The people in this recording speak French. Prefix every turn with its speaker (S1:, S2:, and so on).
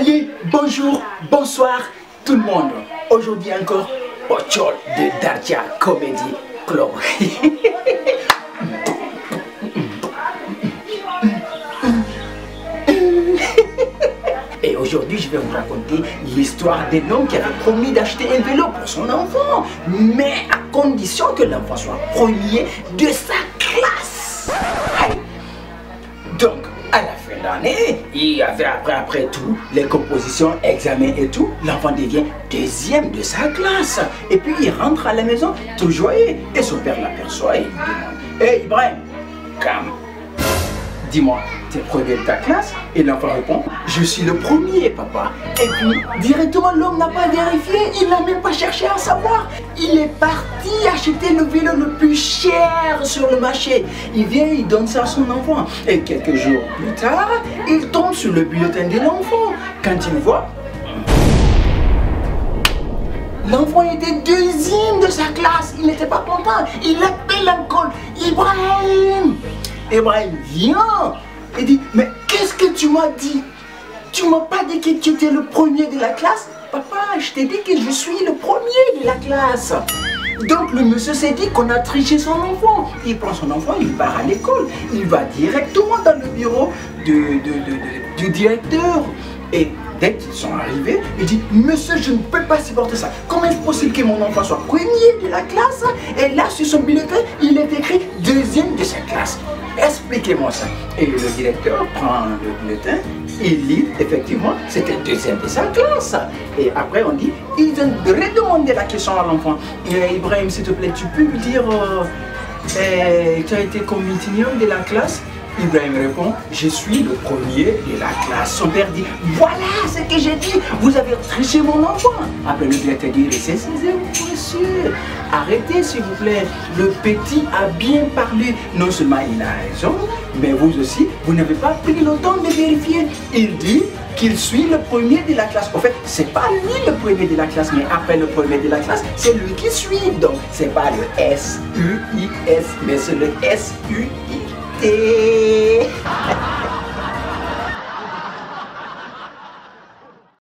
S1: Allez, bonjour, bonsoir tout le monde. Aujourd'hui encore, Pochol de Dardia Comedy Club. Et aujourd'hui, je vais vous raconter l'histoire d'un homme qui avait promis d'acheter un vélo pour son enfant, mais à condition que l'enfant soit premier de sa classe. Donc, à la fin de l'année, il y avait après tout, les compositions, examens et tout, l'enfant devient deuxième de sa classe. Et puis il rentre à la maison tout joyeux et son père l'aperçoit et il lui demande: Hey Ibrahim, calme, dis-moi, tu es premier de ta classe? Et l'enfant répond: Je suis le premier, papa. Et puis directement l'homme n'a pas vérifié, il n'a même pas cherché à savoir. Il est parti acheter le vélo le plus cher sur le marché. Il vient, il donne ça à son enfant. Et quelques jours plus tard, il tombe sur le bulletin de l'enfant. Quand il voit, l'enfant était deuxième de sa classe. Il n'était pas content. Il appelle l'encore: Ibrahim, Ibrahim, viens. Il dit: Mais qu'est-ce que tu m'as dit? Tu m'as pas dit que tu étais le premier de la classe? Papa, je t'ai dit que je suis le premier de la classe. Donc le monsieur s'est dit qu'on a triché son enfant. Il prend son enfant, il part à l'école. Il va directement dans le bureau du directeur. Et dès qu'ils sont arrivés, il dit: Monsieur, je ne peux pas supporter ça. Comment est-ce possible que mon enfant soit premier de la classe? Et là, sur son bulletin, il est écrit deuxième de sa classe. Expliquez-moi ça. Et le directeur prend le bulletin, il lit, effectivement, c'était deuxième de sa classe. Et après, on dit: ils ont redemandé la question à l'enfant. Ibrahim, s'il te plaît, tu peux me dire, tu as été combien de la classe? Ibrahim répond: Je suis le premier de la classe. Son père dit: Voilà ce que j'ai dit, vous avez triché mon enfant. Après, le directeur dit: Ressaisissez-vous, monsieur. Arrêtez, s'il vous plaît. Le petit a bien parlé. Non seulement il a raison, mais vous aussi, vous n'avez pas pris le temps de vérifier. Il dit qu'il suit le premier de la classe. En fait, c'est pas lui le premier de la classe, mais après le premier de la classe, c'est lui qui suit. Donc, c'est pas le S-U-I-S, mais c'est le S-U-I.